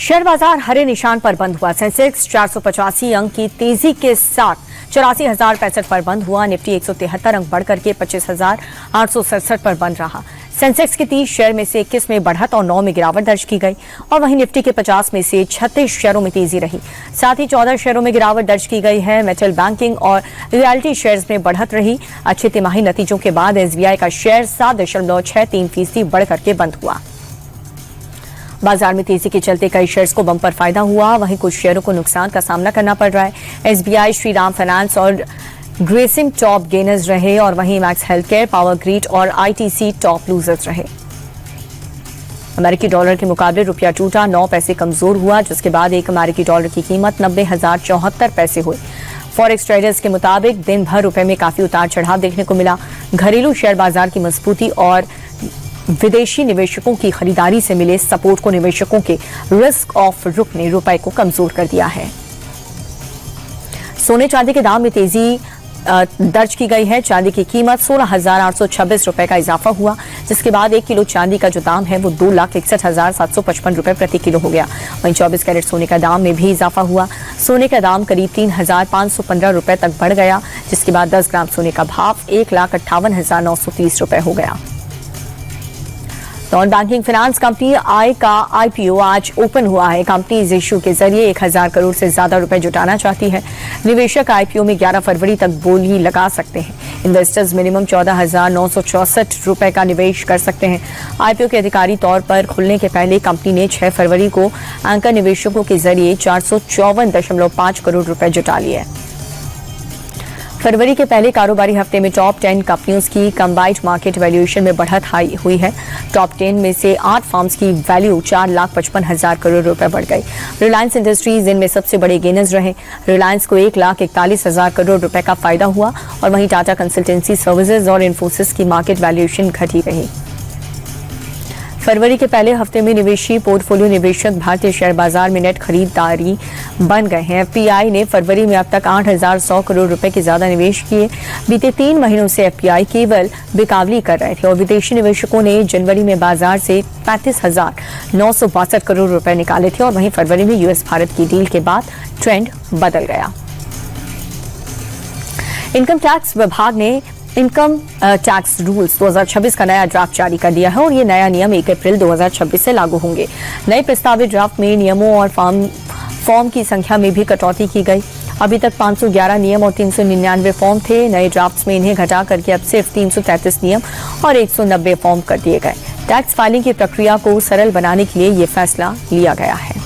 Share बाजार हरे निशान पर बंद हुआ। सेंसेक्स 485 अंक की तेजी के साथ 84,065 पर बंद हुआ। निफ्टी 173 अंक बढ़कर के 25,867 पर बंद रहा। सेंसेक्स के 30 शेयर में से 21 में बढ़त और 9 में गिरावट दर्ज की गई और वहीं निफ्टी के 50 में से 36 शेयरों में तेजी रही। साथ ही 14 शेयरों में गिरावट दर्ज की गई है। मेटल, बैंकिंग और रियल्टी शेयर्स में बढ़त रही। अच्छे तिमाही नतीजों के बाद एसबीआई का शेयर 7.63% बढ़कर के बंद हुआ। बाजार में तेजी के चलते कई शेयर्स को बम्पर फायदा हुआ, वहीं कुछ शेयरों को नुकसान का सामना करना पड़ रहा है। एसबीआई, श्रीराम फाइनेंस और ग्रेसिम टॉप गेनर्स रहे और वहीं मैक्स हेल्थकेयर, पावर ग्रिड और आईटीसी टॉप लूजर्स रहे। अमेरिकी डॉलर के मुकाबले रुपया टूटा, 9 पैसे कमजोर हुआ, जिसके बाद एक अमेरिकी डॉलर की कीमत 90,074 पैसे हुई। फॉरेक्स ट्रेडर्स के मुताबिक दिन भर रुपए में काफी उतार चढ़ाव देखने को मिला। घरेलू शेयर बाजार की मजबूती और विदेशी निवेशकों की खरीदारी से मिले सपोर्ट को निवेशकों के रिस्क ऑफ रुख ने रुपए को कमजोर कर दिया है। सोने चांदी के दाम में तेजी दर्ज की गई है। चांदी की कीमत 16,826 रुपए का इजाफा हुआ, जिसके बाद 1 किलो चांदी का जो दाम है वो 2,61,755 रुपए प्रति किलो हो गया। वहीं 24 कैरेट सोने का दाम में भी इजाफा हुआ। सोने का दाम करीब 3,515 रुपए तक बढ़ गया, जिसके बाद 10 ग्राम सोने का भाव 1,58,930 रुपए हो गया। नॉन बैंकिंग फाइनेंस कंपनी आई का आईपीओ आज ओपन हुआ है। कंपनी इस इश्यू के जरिए 1,000 करोड़ से ज्यादा रुपए जुटाना चाहती है। निवेशक आईपीओ में 11 फरवरी तक बोली लगा सकते हैं। इन्वेस्टर्स मिनिमम 14,964 रुपए का निवेश कर सकते हैं। आईपीओ के अधिकारी तौर पर खुलने के पहले कंपनी ने 6 फरवरी को एंकर निवेशकों के जरिए 454.5 करोड़ रुपए जुटा लिए। फरवरी के पहले कारोबारी हफ्ते में टॉप 10 कंपनियों की कंबाइंड मार्केट वैल्यूएशन में बढ़त हाई हुई है। टॉप 10 में से 8 फर्म्स की वैल्यू 4,55,000 करोड़ रुपए बढ़ गई। रिलायंस इंडस्ट्रीज इनमें सबसे बड़े गेनर्स रहे। रिलायंस को 1,41,000 करोड़ रुपए का फायदा हुआ और वहीं टाटा कंसल्टेंसी सर्विसेज और इन्फोसिस की मार्केट वैल्यूएशन घटी रही। फरवरी के पहले हफ्ते में निवेशी पोर्टफोलियो निवेशक भारतीय शेयर बाजार में नेट खरीदारी बन गए हैं। एफपीआई ने फरवरी में अब तक 8,100 करोड़ रुपए के ज्यादा निवेश किए। बीते 3 महीनों से एफपीआई केवल बिकावली कर रहे थे और विदेशी निवेशकों ने जनवरी में बाजार से 35,962 करोड़ रुपए निकाले थे और वहीं फरवरी में यूएस भारत की डील के बाद ट्रेंड बदल गया। इनकम टैक्स विभाग ने इनकम टैक्स रूल्स 2026 का नया ड्राफ्ट जारी कर दिया है और ये नया नियम 1 अप्रैल 2026 से लागू होंगे। नए प्रस्तावित ड्राफ्ट में नियमों और फॉर्म की संख्या में भी कटौती की गई। अभी तक 511 नियम और 399 फॉर्म थे। नए ड्राफ्ट में इन्हें घटा करके अब सिर्फ 333 नियम और 190 फॉर्म कर दिए गए। टैक्स फाइलिंग की प्रक्रिया को सरल बनाने के लिए ये फैसला लिया गया है।